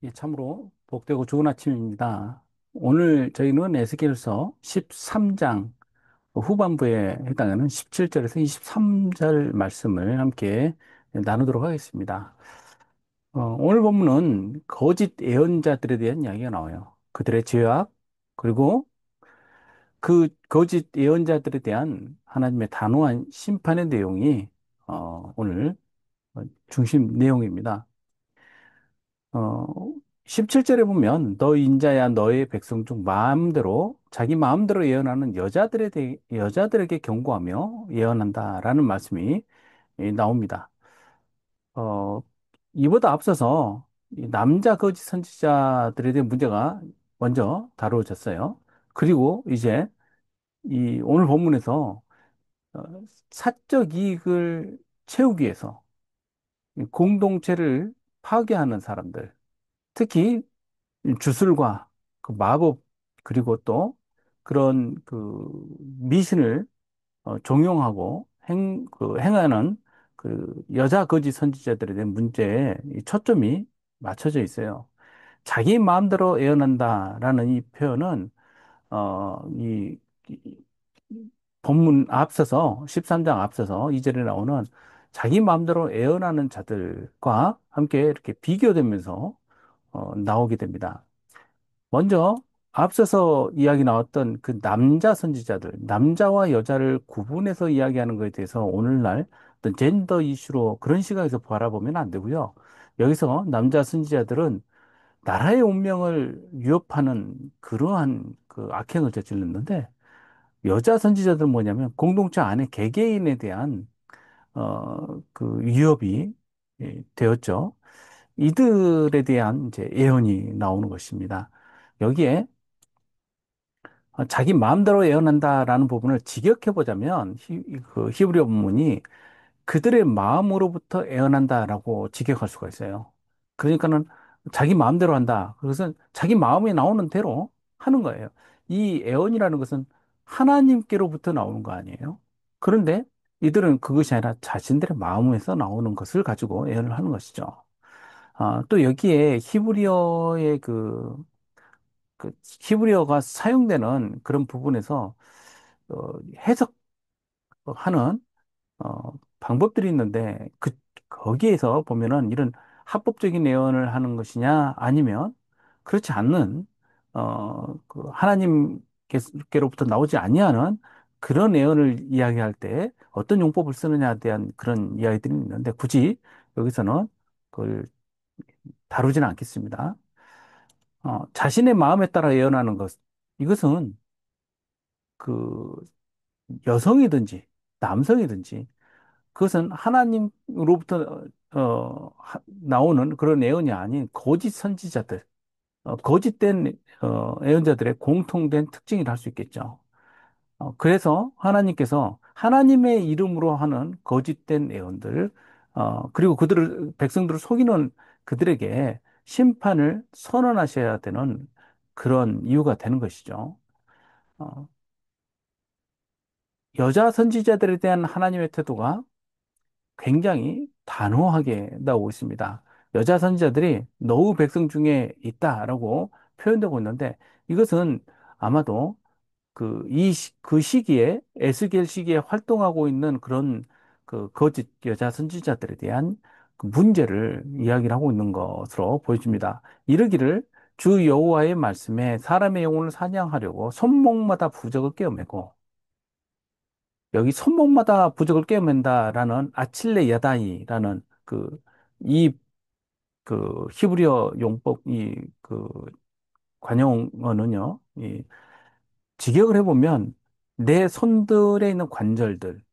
예, 참으로 복되고 좋은 아침입니다. 오늘 저희는 에스겔서 13장 후반부에 해당하는 17절에서 23절 말씀을 함께 나누도록 하겠습니다. 오늘 본문은 거짓 예언자들에 대한 이야기가 나와요. 그들의 죄악, 그리고 그 거짓 예언자들에 대한 하나님의 단호한 심판의 내용이 오늘 중심 내용입니다. 어, 17절에 보면 너 인자야 너의 백성 중 마음대로 자기 마음대로 예언하는 여자들에게 경고하며 예언한다라는 말씀이 나옵니다. 어, 이보다 앞서서 이 남자 거짓 선지자들에 대한 문제가 먼저 다루어졌어요. 그리고 이제 이 오늘 본문에서 어, 사적 이익을 채우기 위해서 이 공동체를 파괴하는 사람들, 특히 이 주술과 그 마법 그리고 또 그런 그 미신을 종용하고 행하는 그 여자 거짓 선지자들에 대한 문제에 이 초점이 맞춰져 있어요. 자기 마음대로 예언한다라는 이 표현은 이 본문 앞서서 13장 앞서서 2절에 나오는 자기 마음대로 예언하는 자들과 함께 이렇게 비교되면서 나오게 됩니다. 먼저 앞서서 이야기 나왔던 그 남자 선지자들, 남자와 여자를 구분해서 이야기하는 것에 대해서 오늘날 어떤 젠더 이슈로 그런 시각에서 바라보면 안 되고요. 여기서 남자 선지자들은 나라의 운명을 위협하는 그러한 그 악행을 저질렀는데 여자 선지자들은 뭐냐면 공동체 안에 개개인에 대한 그 위협이 되었죠. 이들에 대한 이제 예언이 나오는 것입니다. 여기에 자기 마음대로 예언한다라는 부분을 직역해 보자면 그 히브리어 본문이 그들의 마음으로부터 예언한다라고 직역할 수가 있어요. 그러니까는 자기 마음대로 한다. 그것은 자기 마음에 나오는 대로 하는 거예요. 이 예언이라는 것은 하나님께로부터 나오는 거 아니에요. 그런데 이들은 그것이 아니라 자신들의 마음에서 나오는 것을 가지고 예언을 하는 것이죠. 또 여기에 히브리어의 그 히브리어가 사용되는 그런 부분에서 해석하는 방법들이 있는데 거기에서 보면은 이런 합법적인 예언을 하는 것이냐 아니면 그렇지 않는 그 하나님께로부터 나오지 아니하는 그런 예언을 이야기할 때 어떤 용법을 쓰느냐에 대한 그런 이야기들이 있는데 굳이 여기서는 그걸 다루지는 않겠습니다. 자신의 마음에 따라 예언하는 것 이것은 그 여성이든지 남성이든지 그것은 하나님으로부터 나오는 그런 예언이 아닌 거짓 선지자들, 거짓된 예언자들의 공통된 특징이라 할 수 있겠죠. 그래서 하나님께서 하나님의 이름으로 하는 거짓된 예언들, 그리고 그들을 백성들을 속이는 그들에게 심판을 선언하셔야 되는 그런 이유가 되는 것이죠. 어, 여자 선지자들에 대한 하나님의 태도가 굉장히 단호하게 나오고 있습니다. 여자 선지자들이 노후 백성 중에 있다라고 표현되고 있는데 이것은 아마도 그 시기에 에스겔 시기에 활동하고 있는 그런 그 거짓 여자 선지자들에 대한 그 문제를 이야기를 하고 있는 것으로 보여집니다. 이르기를 주 여호와의 말씀에 사람의 영혼을 사냥하려고 손목마다 부적을 꿰어매고 여기 손목마다 부적을 꿰맨다라는 아칠레 야다이라는 이, 히브리어 용법, 관용어는요, 직역을 해보면 내 손들에 있는 관절들,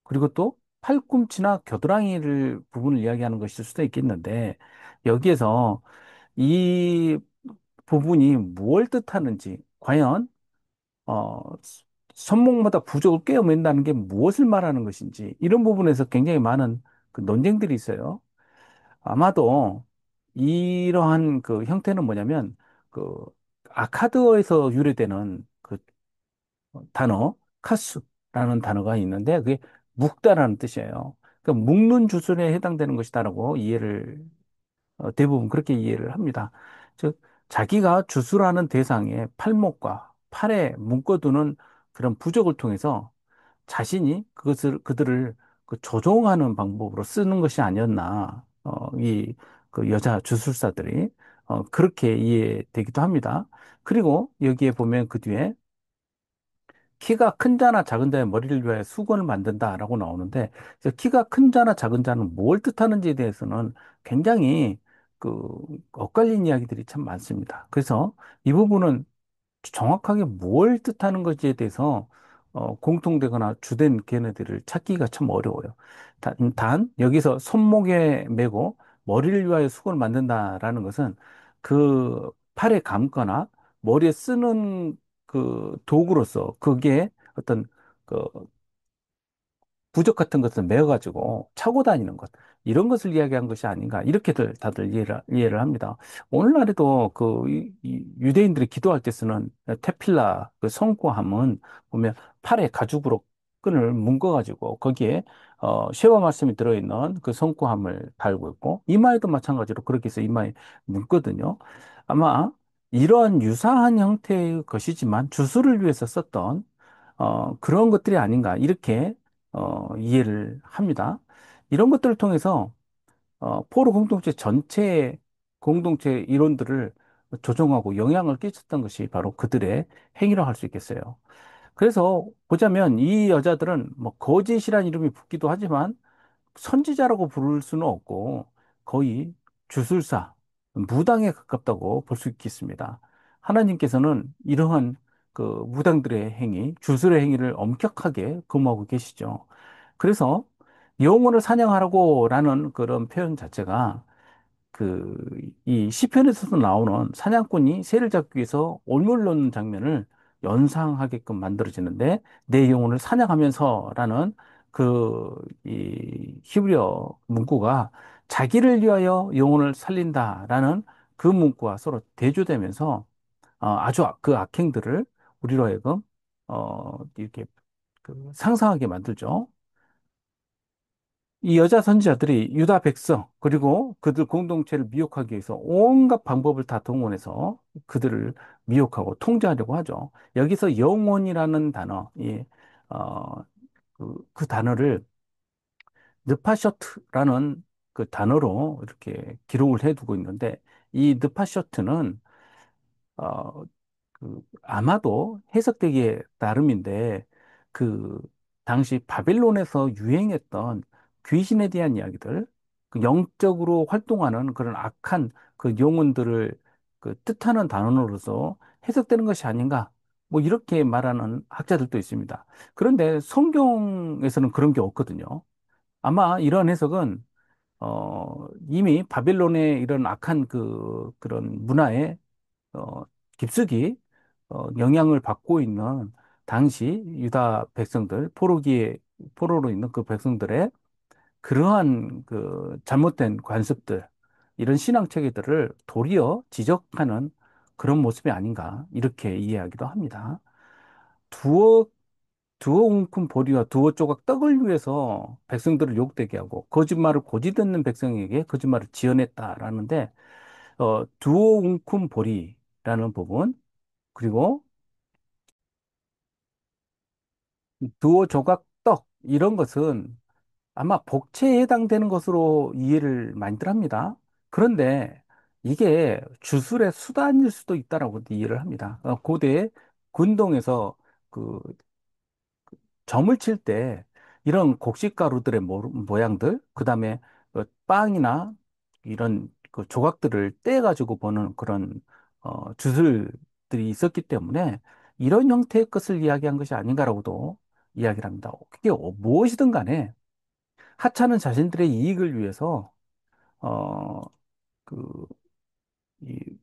그리고 또 팔꿈치나 겨드랑이를 부분을 이야기하는 것일 수도 있겠는데, 여기에서 이 부분이 무엇을 뜻하는지, 과연 손목마다 부족을 꿰어맨다는 게 무엇을 말하는 것인지 이런 부분에서 굉장히 많은 그 논쟁들이 있어요. 아마도 이러한 그 형태는 뭐냐면 그 아카드어에서 유래되는 그 단어 카수라는 단어가 있는데 그게 묶다라는 뜻이에요. 그러니까 묶는 주술에 해당되는 것이다라고 이해를 대부분 그렇게 이해를 합니다. 즉, 자기가 주술하는 대상의 팔목과 팔에 묶어두는 그런 부적을 통해서 자신이 그들을 그 조종하는 방법으로 쓰는 것이 아니었나, 그 여자 주술사들이, 그렇게 이해되기도 합니다. 그리고 여기에 보면 그 뒤에 키가 큰 자나 작은 자의 머리를 위하여 수건을 만든다라고 나오는데, 이제 키가 큰 자나 작은 자는 뭘 뜻하는지에 대해서는 굉장히 그 엇갈린 이야기들이 참 많습니다. 그래서 이 부분은 정확하게 뭘 뜻하는 것에 대해서 공통되거나 주된 견해들을 찾기가 참 어려워요. 단 여기서 손목에 메고 머리를 위하여 수건을 만든다라는 것은 그 팔에 감거나 머리에 쓰는 그 도구로서 그게 어떤 그 부적 같은 것을 메어가지고 차고 다니는 것, 이런 것을 이야기한 것이 아닌가, 이렇게들 다들 이해를 합니다. 오늘날에도 이 유대인들이 기도할 때 쓰는 테필라, 그 성구함은 보면 팔에 가죽으로 끈을 묶어가지고 거기에 쉐바 말씀이 들어있는 그 성구함을 달고 있고, 이마에도 마찬가지로 그렇게 해서 이마에 묶거든요. 아마 이러한 유사한 형태의 것이지만 주술을 위해서 썼던 그런 것들이 아닌가, 이렇게 이해를 합니다. 이런 것들을 통해서 포로 공동체 전체의 공동체 이론들을 조종하고 영향을 끼쳤던 것이 바로 그들의 행위라고 할 수 있겠어요. 그래서 보자면 이 여자들은 뭐 거짓이라는 이름이 붙기도 하지만 선지자라고 부를 수는 없고 거의 주술사, 무당에 가깝다고 볼 수 있겠습니다. 하나님께서는 이러한 그 무당들의 행위, 주술의 행위를 엄격하게 금하고 계시죠. 그래서 영혼을 사냥하라고라는 그런 표현 자체가 그, 이 시편에서도 나오는 사냥꾼이 새를 잡기 위해서 올무를 놓는 장면을 연상하게끔 만들어지는데, 내 영혼을 사냥하면서라는 이 히브리어 문구가 자기를 위하여 영혼을 살린다라는 그 문구와 서로 대조되면서 아주 그 악행들을 우리로 하여금 이렇게 그 상상하게 만들죠. 이 여자 선지자들이 유다 백성, 그리고 그들 공동체를 미혹하기 위해서 온갖 방법을 다 동원해서 그들을 미혹하고 통제하려고 하죠. 여기서 영혼이라는 단어, 그 단어를 느파셔트라는 그 단어로 이렇게 기록을 해두고 있는데, 이 느파셔트는 아마도 해석되기에 나름인데, 그 당시 바벨론에서 유행했던 귀신에 대한 이야기들, 그 영적으로 활동하는 그런 악한 그 영혼들을 그 뜻하는 단어로서 해석되는 것이 아닌가, 뭐 이렇게 말하는 학자들도 있습니다. 그런데 성경에서는 그런 게 없거든요. 아마 이런 해석은 이미 바벨론의 이런 악한 그런 문화에 깊숙이 영향을 받고 있는 당시 유다 백성들, 포로로 있는 그 백성들의 그러한 그 잘못된 관습들, 이런 신앙 체계들을 도리어 지적하는 그런 모습이 아닌가, 이렇게 이해하기도 합니다. 두어, 두어 웅큰 보리와 두어 조각 떡을 위해서 백성들을 욕되게 하고 거짓말을 고지 듣는 백성에게 거짓말을 지어냈다라는데, 두어 웅큰 보리라는 부분, 그리고 두어 조각 떡, 이런 것은 아마 복채에 해당되는 것으로 이해를 많이들 합니다. 그런데 이게 주술의 수단일 수도 있다라고 이해를 합니다. 고대 군동에서 그 점을 칠 때 이런 곡식가루들의 모양들, 그다음에 빵이나 이런 그 조각들을 떼가지고 보는 그런 주술들이 있었기 때문에 이런 형태의 것을 이야기한 것이 아닌가라고도 이야기를 합니다. 그게 무엇이든 간에 하찮은 자신들의 이익을 위해서 어, 그, 이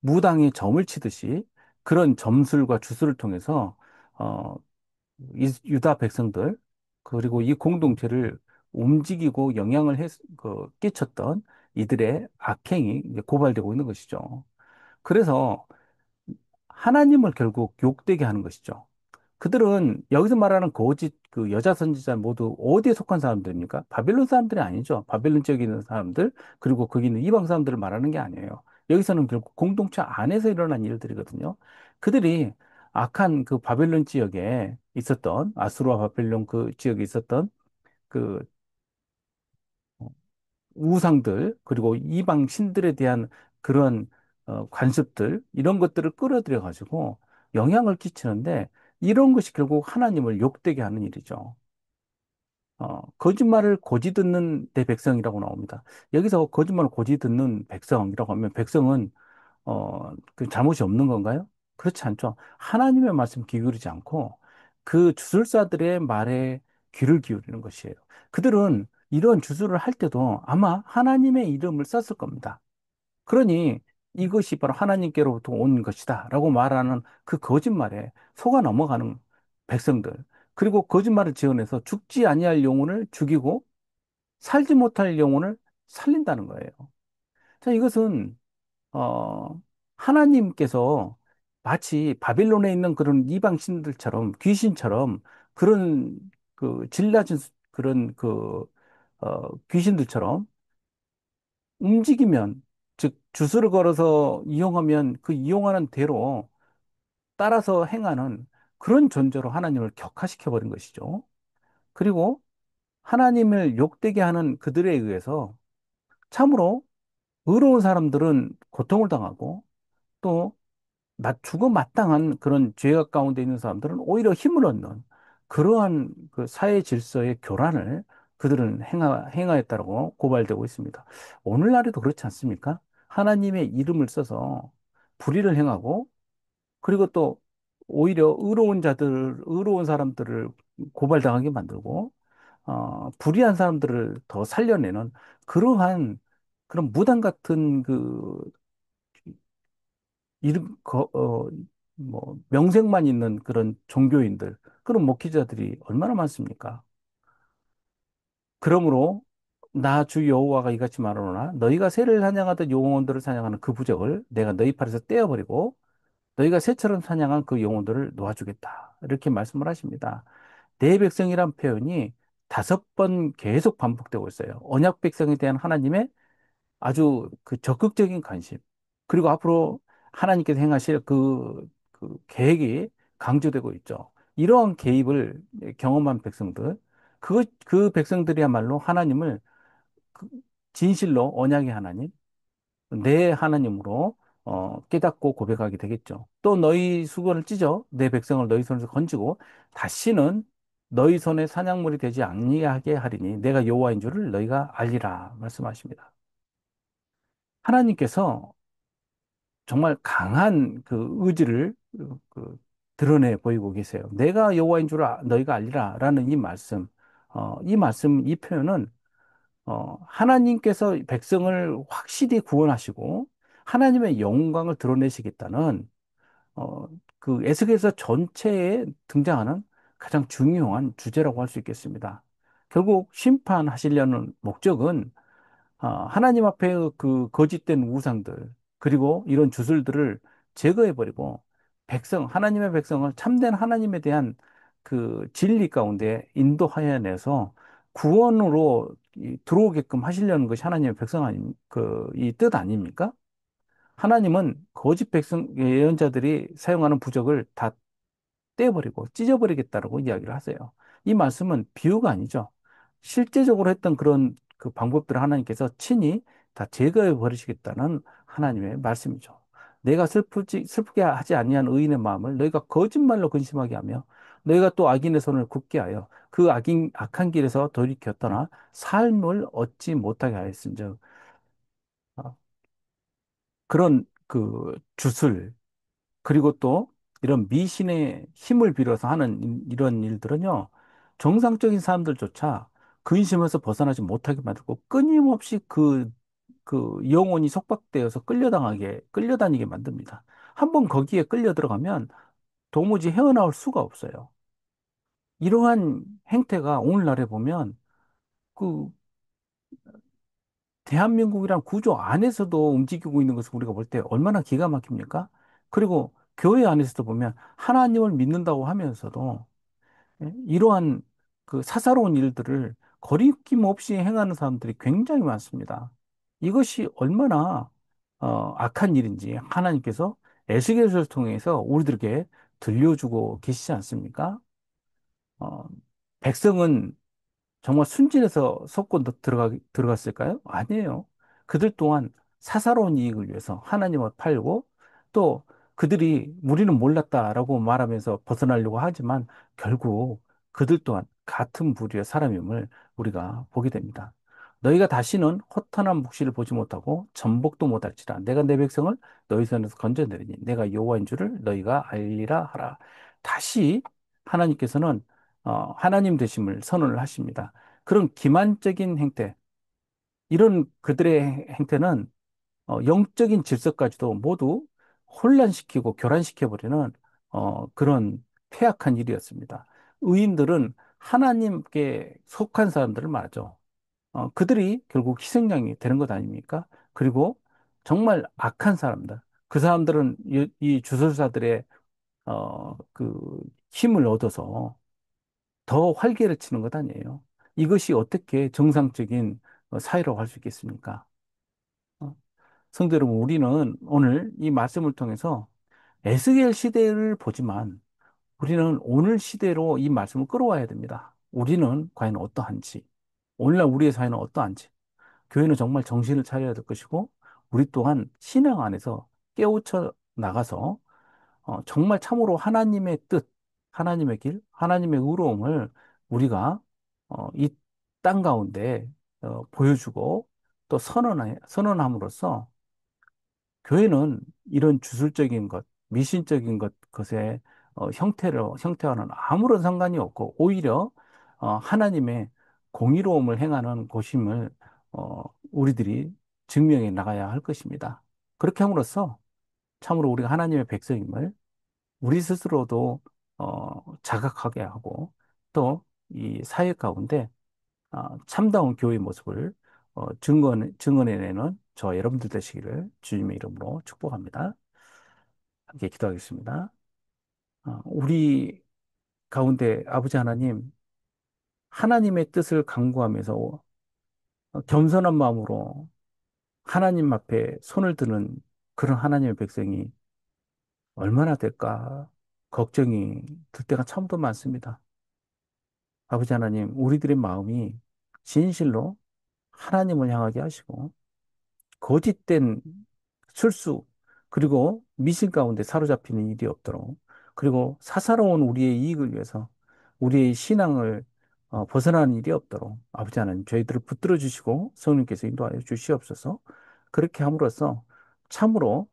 무당이 점을 치듯이 그런 점술과 주술을 통해서 어, 유다 백성들, 그리고 이 공동체를 움직이고 영향을 끼쳤던 이들의 악행이 이제 고발되고 있는 것이죠. 그래서 하나님을 결국 욕되게 하는 것이죠. 그들은 여기서 말하는 거짓 그 여자 선지자 모두 어디에 속한 사람들입니까? 바벨론 사람들이 아니죠. 바벨론 지역에 있는 사람들, 그리고 거기 있는 이방 사람들을 말하는 게 아니에요. 여기서는 결국 공동체 안에서 일어난 일들이거든요. 그들이 악한 그 바벨론 지역에 있었던, 아수르와 바벨론 그 지역에 있었던 그 우상들, 그리고 이방 신들에 대한 그런 관습들, 이런 것들을 끌어들여 가지고 영향을 끼치는데, 이런 것이 결국 하나님을 욕되게 하는 일이죠. 거짓말을 고지 듣는 내 백성이라고 나옵니다. 여기서 거짓말을 고지 듣는 백성이라고 하면 백성은 그 잘못이 없는 건가요? 그렇지 않죠. 하나님의 말씀 기울이지 않고 그 주술사들의 말에 귀를 기울이는 것이에요. 그들은 이런 주술을 할 때도 아마 하나님의 이름을 썼을 겁니다. 그러니 이것이 바로 하나님께로부터 온 것이다 라고 말하는 그 거짓말에 속아 넘어가는 백성들. 그리고 거짓말을 지어내서 죽지 아니할 영혼을 죽이고 살지 못할 영혼을 살린다는 거예요. 자, 이것은 어, 하나님께서 마치 바빌론에 있는 그런 이방 신들처럼 귀신처럼 그런 그 질낮은 그런 귀신들처럼 움직이면 즉 주술을 걸어서 이용하면 그 이용하는 대로 따라서 행하는 그런 존재로 하나님을 격화시켜 버린 것이죠. 그리고 하나님을 욕되게 하는 그들에 의해서 참으로 의로운 사람들은 고통을 당하고 또 죽어 마땅한 그런 죄악 가운데 있는 사람들은 오히려 힘을 얻는 그러한 그 사회 질서의 교란을 그들은 행하였다고 고발되고 있습니다. 오늘날에도 그렇지 않습니까? 하나님의 이름을 써서 불의를 행하고 그리고 또 오히려 의로운 사람들을 고발당하게 만들고 불의한 사람들을 더 살려내는 그러한 그런 무당 같은 그 이름, 명색만 있는 그런 종교인들, 그런 목회자들이 얼마나 많습니까? 그러므로 나 주 여호와가 이같이 말하노라 너희가 새를 사냥하듯 영혼들을 사냥하는 그 부적을 내가 너희 팔에서 떼어버리고 너희가 새처럼 사냥한 그 영혼들을 놓아주겠다. 이렇게 말씀을 하십니다. 내 백성이란 표현이 5번 계속 반복되고 있어요. 언약 백성에 대한 하나님의 아주 그 적극적인 관심, 그리고 앞으로 하나님께서 행하실 그 계획이 강조되고 있죠. 이러한 개입을 경험한 백성들, 그 백성들이야말로 하나님을 그 진실로 언약의 하나님, 내 하나님으로 깨닫고 고백하게 되겠죠. 또 너희 수건을 찢어 내 백성을 너희 손에서 건지고 다시는 너희 손에 사냥물이 되지 아니하게 하리니 내가 여호와인 줄을 너희가 알리라 말씀하십니다. 하나님께서 정말 강한 그 의지를 드러내 보이고 계세요. 내가 여호와인 줄 너희가 알리라라는 이 말씀, 이 표현은 하나님께서 백성을 확실히 구원하시고 하나님의 영광을 드러내시겠다는 어, 그 에스겔서 전체에 등장하는 가장 중요한 주제라고 할 수 있겠습니다. 결국 심판하시려는 목적은 하나님 앞에 그 거짓된 우상들, 그리고 이런 주술들을 제거해버리고 하나님의 백성을 참된 하나님에 대한 그 진리 가운데 인도하여 내서 구원으로 들어오게끔 하시려는 것이 하나님의 백성 이 뜻 아닙니까? 하나님은 거짓 예언자들이 사용하는 부적을 다 떼버리고 찢어버리겠다라고 이야기를 하세요. 이 말씀은 비유가 아니죠. 실제적으로 했던 그런 그 방법들을 하나님께서 친히 다 제거해 버리시겠다는 하나님의 말씀이죠. 내가 슬프게 하지 아니한 의인의 마음을 너희가 거짓말로 근심하게 하며 너희가 또 악인의 손을 굳게 하여 그 악한 길에서 돌이켜 떠나 삶을 얻지 못하게 하였은즉 그런 그 주술 그리고 또 이런 미신의 힘을 빌어서 하는 이런 일들은요, 정상적인 사람들조차 근심에서 벗어나지 못하게 만들고 끊임없이 그 영혼이 속박되어서 끌려다니게 만듭니다. 한번 거기에 끌려 들어가면 도무지 헤어나올 수가 없어요. 이러한 행태가 오늘날에 보면 그 대한민국이란 구조 안에서도 움직이고 있는 것을 우리가 볼 때 얼마나 기가 막힙니까? 그리고 교회 안에서도 보면 하나님을 믿는다고 하면서도 이러한 그 사사로운 일들을 거리낌 없이 행하는 사람들이 굉장히 많습니다. 이것이 얼마나 악한 일인지 하나님께서 에스겔서를 통해서 우리들에게 들려주고 계시지 않습니까? 어, 백성은 정말 순진해서 속고 들어갔을까요? 아니에요. 그들 또한 사사로운 이익을 위해서 하나님을 팔고 또 그들이 우리는 몰랐다라고 말하면서 벗어나려고 하지만 결국 그들 또한 같은 부류의 사람임을 우리가 보게 됩니다. 너희가 다시는 허탄한 묵시를 보지 못하고 전복도 못할지라 내가 내 백성을 너희 손에서 건져내리니 내가 여호와인 줄을 너희가 알리라 하라. 다시 하나님께서는 하나님 되심을 선언을 하십니다. 그런 기만적인 행태, 이런 그들의 행태는 영적인 질서까지도 모두 혼란시키고 교란시켜버리는 그런 폐악한 일이었습니다. 의인들은 하나님께 속한 사람들을 말하죠. 그들이 결국 희생양이 되는 것 아닙니까? 그리고 정말 악한 사람들, 그 사람들은 이 주술사들의 그 힘을 얻어서 더 활개를 치는 것 아니에요. 이것이 어떻게 정상적인 사회라고 할 수 있겠습니까? 어, 성도 여러분, 우리는 오늘 이 말씀을 통해서 에스겔 시대를 보지만 우리는 오늘 시대로 이 말씀을 끌어와야 됩니다. 우리는 과연 어떠한지, 오늘날 우리의 사회는 어떠한지, 교회는 정말 정신을 차려야 될 것이고, 우리 또한 신앙 안에서 깨우쳐 나가서 정말 참으로 하나님의 뜻, 하나님의 길, 하나님의 의로움을 우리가 이 땅 가운데 보여주고 또 선언함으로써 교회는 이런 주술적인 것, 미신적인 것에 형태와는 아무런 상관이 없고 오히려 하나님의 공의로움을 행하는 곳임을 우리들이 증명해 나가야 할 것입니다. 그렇게 함으로써 참으로 우리가 하나님의 백성임을 우리 스스로도 자각하게 하고 또 이 사회 가운데 참다운 교회 모습을 증언해내는 저 여러분들 되시기를 주님의 이름으로 축복합니다. 함께 기도하겠습니다. 우리 가운데 아버지 하나님, 하나님의 뜻을 강구하면서 겸손한 마음으로 하나님 앞에 손을 드는 그런 하나님의 백성이 얼마나 될까 걱정이 들 때가 참도 많습니다. 아버지 하나님, 우리들의 마음이 진실로 하나님을 향하게 하시고 거짓된 술수, 그리고 미신 가운데 사로잡히는 일이 없도록, 그리고 사사로운 우리의 이익을 위해서 우리의 신앙을 벗어나는 일이 없도록 아버지 하나님 저희들을 붙들어 주시고 성령께서 인도하여 주시옵소서. 그렇게 함으로써 참으로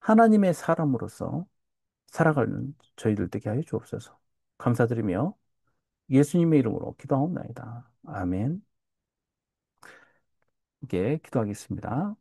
하나님의 사람으로서 살아가는 저희들 되게 하여 주옵소서. 감사드리며 예수님의 이름으로 기도하옵나이다. 아멘. 함께 기도하겠습니다.